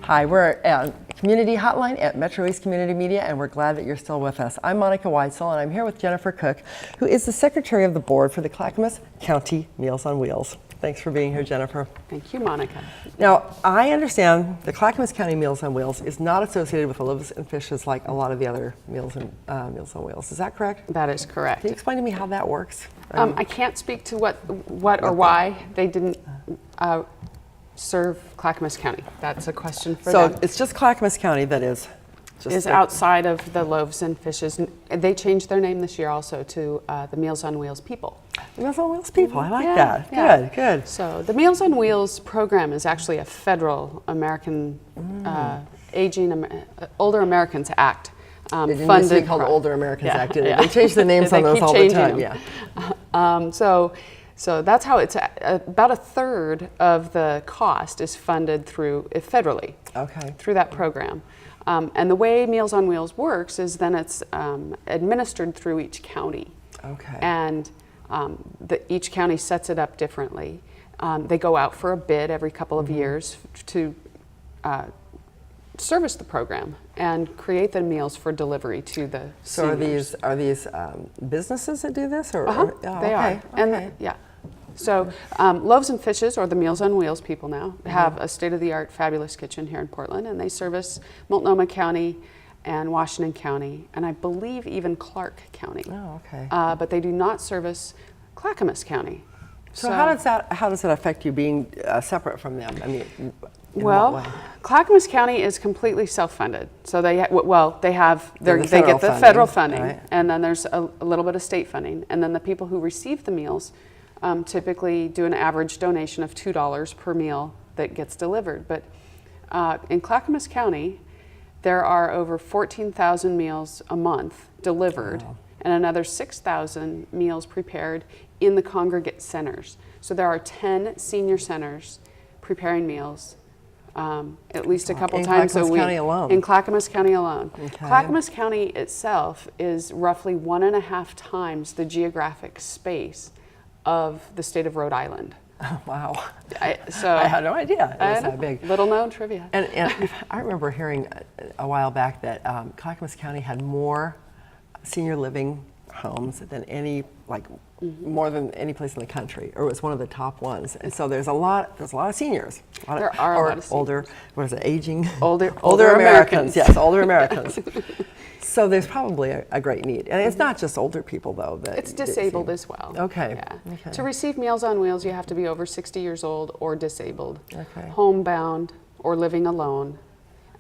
Hi, we're at Community Hotline at MetroEast Community Media, and we're glad that you're still with us. I'm Monica Weitzel, and I'm here with Jennifer Cook, who is the Secretary of the Board for the Clackamas County Meals on Wheels. Thanks for being here, Jennifer. Thank you, Monica. Now, I understand the Clackamas County Meals on Wheels is not associated with the loaves and fishes like a lot of the other Meals on Wheels. Is that correct? That is correct. Can you explain to me how that works? I can't speak to what or why they didn't serve Clackamas County. That's a question for them. So it's just Clackamas County that is outside of the loaves and fishes. They changed their name this year also to the Meals on Wheels people. Meals on Wheels people, I like Yeah, that. yeah. Good. So the Meals on Wheels program is actually a federal American Older Americans Act. It didn't used to be called the Older Americans Act, did it? They change the names on those all the time. Yeah. So that's how it's about a third of the cost is funded federally. Okay. Through that program. And the way Meals on Wheels works is then it's administered through each county. Okay. And each county sets it up differently. They go out for a bid every couple of years to service the program and create the meals for delivery to the seniors. So are these businesses that do this, or they are? And yeah. So Loaves and Fishes, or the Meals on Wheels people now, have a state-of-the-art fabulous kitchen here in Portland, and they service Multnomah County and Washington County, and I believe even Clark County. Oh, okay. But they do not service Clackamas County. So how does that affect you being separate from them? I mean, in well, what way? Clackamas County is completely self-funded. So they get the funding, federal funding, right. And then there's a little bit of state funding, and then the people who receive the meals typically do an average donation of $2 per meal that gets delivered. But in Clackamas County, there are over 14,000 meals a month delivered. Wow. And another 6,000 meals prepared in the congregate centers. So there are 10 senior centers preparing meals at least a couple times a week. In Clackamas County alone. Okay. Clackamas County itself is roughly 1.5 times the geographic space of the state of Rhode Island. Oh, wow. I had no idea it was that big. Little known trivia. And I remember hearing a while back that Clackamas County had more senior living homes than more than any place in the country, or it was one of the top ones. And so there's a lot of seniors. There are a lot of seniors. Older, what is it, aging? Older Americans. Yes, older Americans. So there's probably a great need. And it's not just older people, though. It's disabled as well. Okay. Yeah. Okay. To receive Meals on Wheels, you have to be over 60 years old or disabled, okay. Homebound or living alone,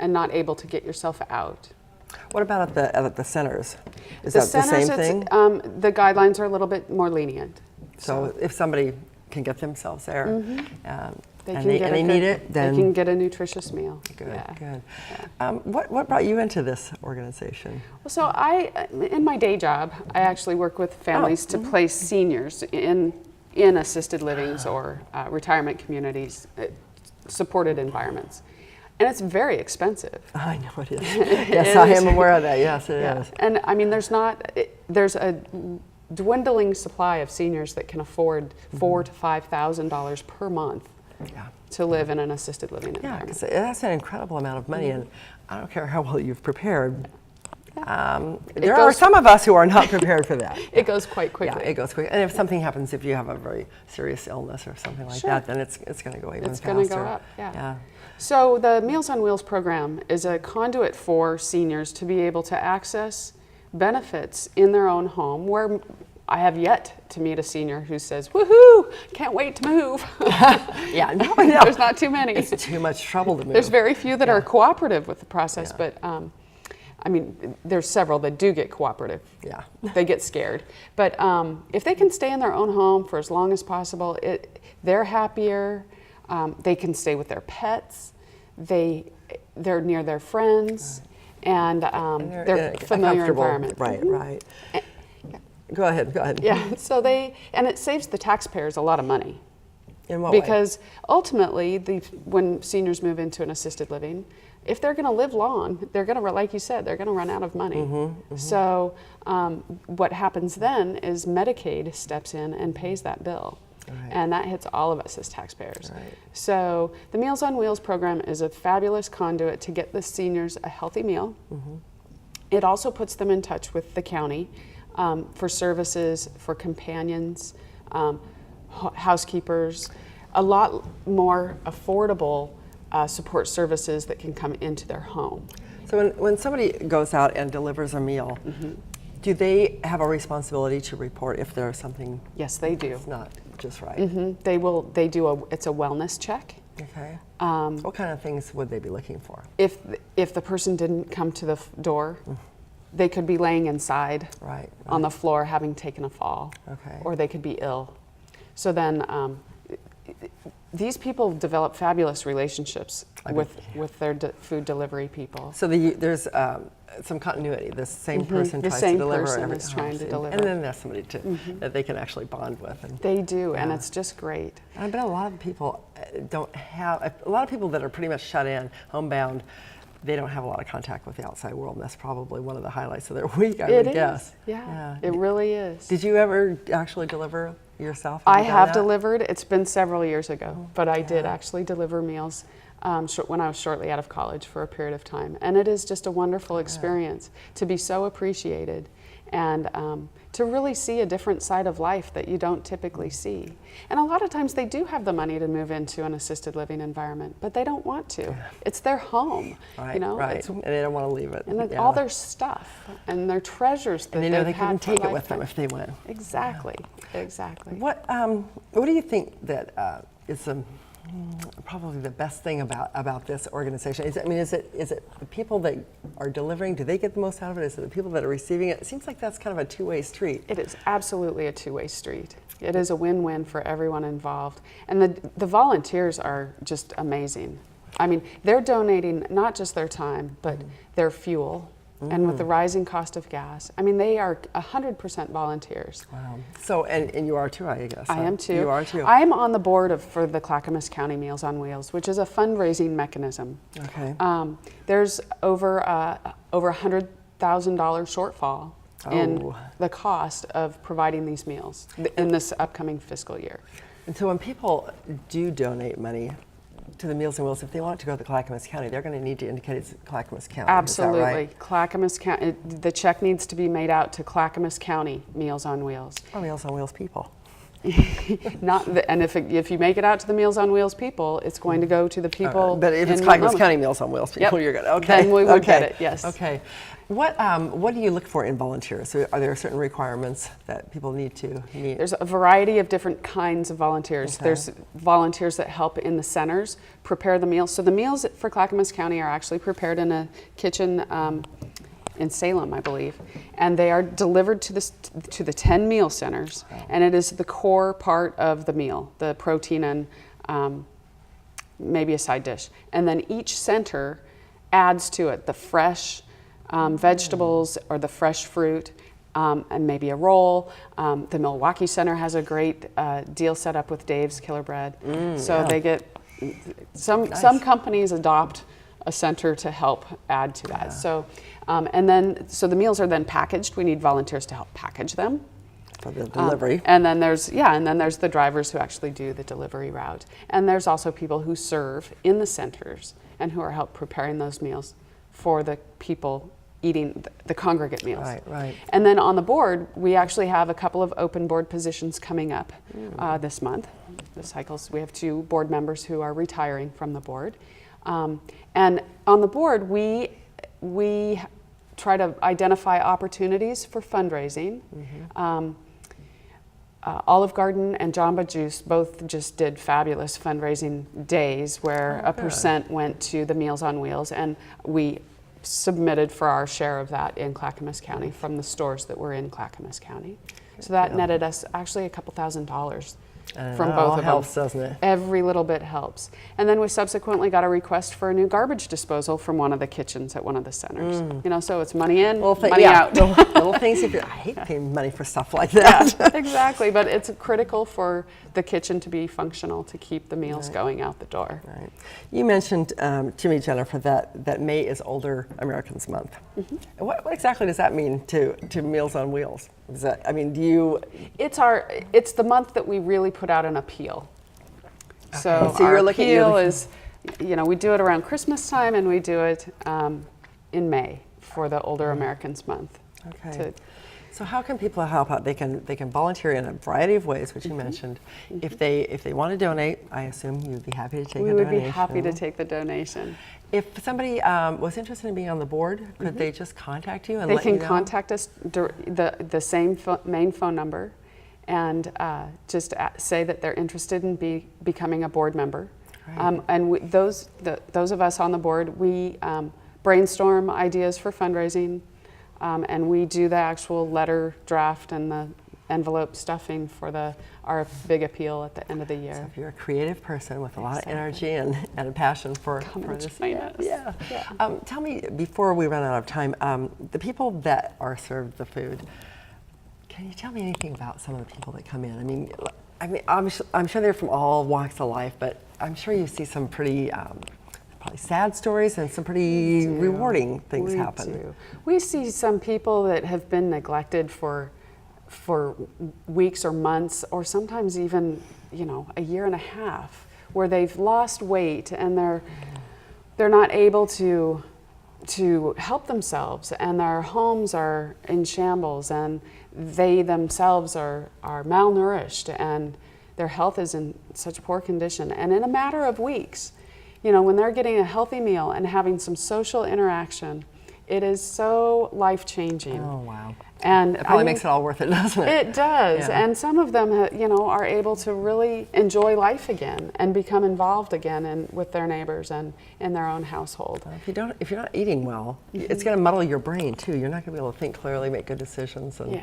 and not able to get yourself out. What about at the centers? Is that the same thing? The guidelines are a little bit more lenient. So if somebody can get themselves there and they need it, then they can get a nutritious meal. Good, yeah. good. Yeah. What brought you into this organization? Well, so in my day job, I actually work with families to place seniors in assisted livings or retirement communities, supported environments. And it's very expensive. I know it is. Yes, I am aware of that. Yes, it is. And I mean, there's a dwindling supply of seniors that can afford $4,000 to $5,000 per month to live in an assisted living environment. Yeah, because that's an incredible amount of money, and I don't care how well you've prepared. There are some of us who are not prepared for that. It goes quite quickly. Yeah, it goes quick. And if something happens, if you have a very serious illness or something like that, then it's going to go even faster. It's going to go up, yeah. So the Meals on Wheels program is a conduit for seniors to be able to access benefits in their own home, where I have yet to meet a senior who says, "Woohoo! Can't wait to move." Yeah, no. There's not too many. It's too much trouble to move. There's very few that are cooperative with the process, but I mean, there's several that do get cooperative. Yeah. They get scared. But if they can stay in their own home for as long as possible, they're happier. They can stay with their pets. They're near their friends, and they're familiar environment. Right, right. Go ahead. Yeah. So and it saves the taxpayers a lot of money. In what way? Because ultimately, when seniors move into an assisted living, if they're going to live long, they're going to, like you said, they're going to run out of money. So what happens then is Medicaid steps in and pays that bill. Right. And that hits all of us as taxpayers. Right. So the Meals on Wheels program is a fabulous conduit to get the seniors a healthy meal. It also puts them in touch with the county for services, for companions, housekeepers, a lot more affordable support services that can come into their home. So when somebody goes out and delivers a meal, do they have a responsibility to report if there's something Yes, they do. that's not just right? They do it's a wellness check. Okay. What kind of things would they be looking for? If the person didn't come to the door, they could be laying inside Right. on the floor having taken a fall, Okay. or they could be ill. So then these people develop fabulous relationships with their food delivery people. So there's some continuity. The same person The tries same to deliver person every is trying to deliver. and then there's somebody that they can actually bond with. And They do, and Yeah. it's just great. I bet a lot of people don't have, a lot of people that are pretty much shut in, homebound, they don't have a lot of contact with the outside world, and that's probably one of the highlights of their week, I would guess. Yeah, it really is. Did you ever actually deliver yourself? I you done have that? delivered. It's been several years ago, but I did actually deliver meals when I was shortly out of college for a period of time. And it is just a wonderful experience to be so appreciated and to really see a different side of life that you don't typically see. And a lot of times they do have the money to move into an assisted living environment, but they don't want to. It's their home, Right, you know? right. It's, And they don't want to leave it. and Yeah. all their stuff and their treasures that And they know they they've had couldn't for take it with them lifetime. if they went. Exactly, exactly. What do you think that is probably the best thing about this organization? Is it the people that are delivering? Do they get the most out of it? Is it the people that are receiving it? It seems like that's kind of a two-way street. It is absolutely a two-way street. It is a win-win for everyone involved. And the volunteers are just amazing. I mean, they're donating not just their time, but their fuel. And with the rising cost of gas, I mean, they are 100% volunteers. Wow. So, and you are too, I guess. I am too. You are too. I am on the board for the Clackamas County Meals on Wheels, which is a fundraising mechanism. Okay. There's over $100,000 shortfall in the cost of providing these meals in this upcoming fiscal year. And so when people do donate money to the Meals on Wheels, if they want it to go to Clackamas County, they're going to need to indicate it's Clackamas County. Absolutely. Is that right? Clackamas County, the check needs to be made out to Clackamas County Meals on Wheels. Or Meals on Wheels people. And if you make it out to the Meals on Wheels people, it's going to go to the people. But if it's in Clackamas Multnomah. County Meals on Wheels people, Yep. you're good. Okay. Then we would okay. get it, yes. Okay. What do you look for in volunteers? So are there certain requirements that people need to meet? There's a variety of different kinds of volunteers. Okay. There's volunteers that help in the centers prepare the meals. So the meals for Clackamas County are actually prepared in a kitchen in Salem, I believe, and they are delivered to the 10 meal centers. Wow. And it is the core part of the meal, the protein and maybe a side dish. And then each center adds to it the fresh vegetables or the fresh fruit, and maybe a roll. The Milwaukee Center has a great deal set up with Dave's Killer Bread. So yeah. they get some companies adopt a center to help add to that. So so the meals are then packaged. We need volunteers to help package them. For the delivery. And then there's the drivers who actually do the delivery route. And there's also people who serve in the centers and who are help preparing those meals for the people eating the congregate meals. Right, right. And then on the board, we actually have a couple of open board positions coming up this month. The cycles, we have 2 board members who are retiring from the board. And on the board, we try to identify opportunities for fundraising. Olive Garden and Jamba Juice both just did fabulous fundraising days where a percent went to the Meals on Wheels, and we submitted for our share of that in Clackamas County from the stores that were in Clackamas County. So that netted us actually a couple $1,000s from that both all of them. helps, doesn't it? Every little bit helps. And then we subsequently got a request for a new garbage disposal from one of the kitchens at one of the centers. You know, so it's money in, money out. Little things. I hate paying money for stuff like that. Yeah, exactly. But it's critical for the kitchen to be functional to keep the meals going out the door. Right. You mentioned to me, Jennifer, that May is Older Americans Month. What exactly does that mean to Meals on Wheels? Is that, I mean, do you? It's the month that we really put out an appeal. So, So our you're looking- appeal is, we do it around Christmas time, and we do it in May for the Older Americans Month. Okay. So how can people help out? They can volunteer in a variety of ways, which you mentioned. If they want to donate, I assume you'd be happy to take a donation. We would be happy to take the donation. If somebody was interested in being on the board, could they just contact you and They let you can know? contact us the same main phone number, and just say that they're interested in becoming a board member. And those of us on the board, we brainstorm ideas for fundraising, and we do the actual letter draft and the envelope stuffing for our big appeal at the end of the year. So if you're a creative person with a lot of energy and a passion for this, yeah. Tell me, before we run out of time, the people that are served the food, can you tell me anything about some of the people that come in? I mean, I'm sure they're from all walks of life, but I'm sure you see some pretty probably sad stories and some pretty rewarding things happen. We see some people that have been neglected for weeks or months, or sometimes even a year and a half, where they've lost weight and they're not able to help themselves, and their homes are in shambles, and they themselves are malnourished, and their health is in such poor condition. And in a matter of weeks, when they're getting a healthy meal and having some social interaction, it is so life-changing. Oh, wow. And it probably makes it all worth it, doesn't it? It does. Yeah. And some of them, are able to really enjoy life again and become involved again with their neighbors and in their own household. If you're not eating well, it's going to muddle your brain too. You're not going to be able to think clearly, make good decisions, and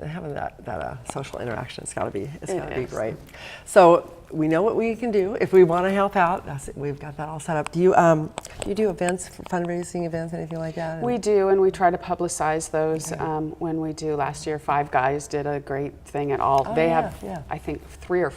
having that social interaction, it's got to be great. So we know what we can do if we want to help out. We've got that all set up. Do you do events, fundraising events, anything like that? We do, and we try to publicize those. When we do, last year, Five Guys did a great thing at all. They have, I think, 3 or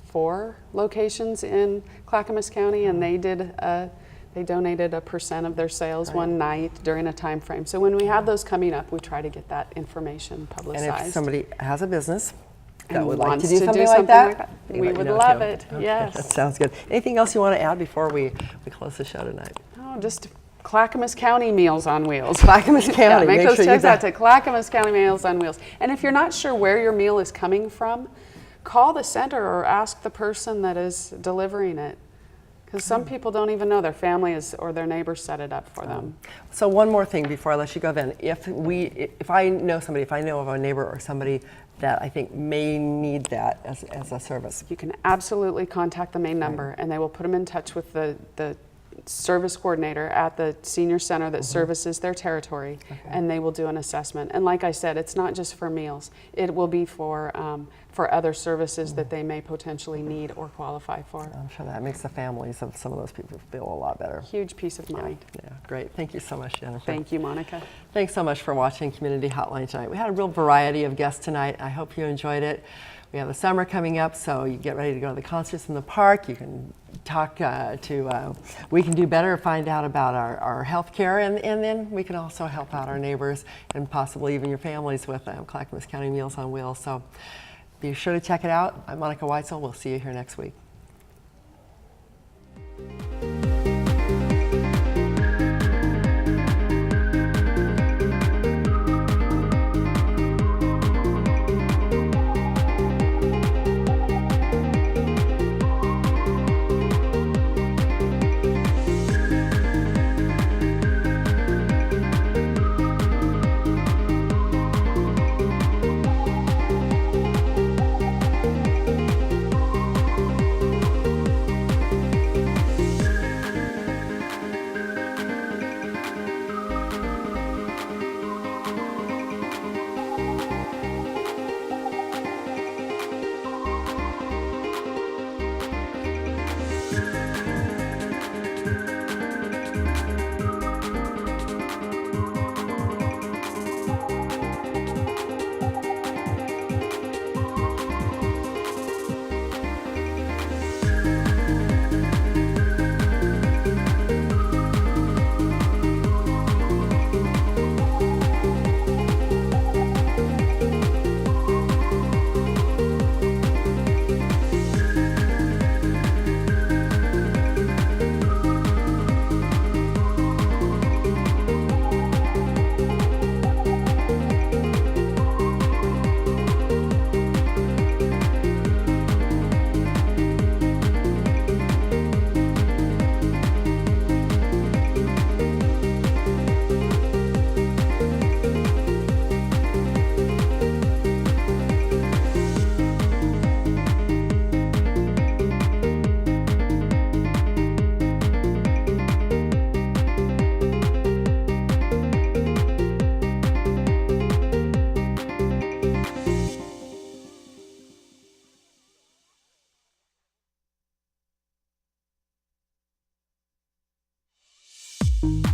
4 locations in Clackamas County, and they donated 1% of their sales one night during a time frame. So when we have those coming up, we try to get that information publicized. And if somebody has a business that would like wants to do to something do like something like that, that, we would love it. Okay, Yes. that sounds good. Anything else you want to add before we close the show tonight? Oh, just Clackamas County Meals on Wheels. Clackamas County. Make those sure checks out to Clackamas County Meals on Wheels. And if you're not sure where your meal is coming from, call the center or ask the person that is delivering it. Because some people don't even know their family or their neighbors set it up for them. So one more thing before I let you go then. If I know somebody, if I know of a neighbor or somebody that I think may need that as a service. You can absolutely contact the main number, and they will put them in touch with the service coordinator at the senior center that services their territory, and they will do an assessment. And like I said, it's not just for meals. It will be for other services that they may potentially need or qualify for. I'm sure that makes the families of some of those people feel a lot better. Huge peace of mind. Yeah, great. Thank you so much, Jennifer. Thank you, Monica. Thanks so much for watching Community Hotline tonight. We had a real variety of guests tonight. I hope you enjoyed it. We have the summer coming up, so you get ready to go to the concerts in the park. You can talk We Can Do Better, find out about our health care, and then we can also help out our neighbors and possibly even your families with Clackamas County Meals on Wheels. So be sure to check it out. I'm Monica Weitzel. We'll see you here next week. Bye.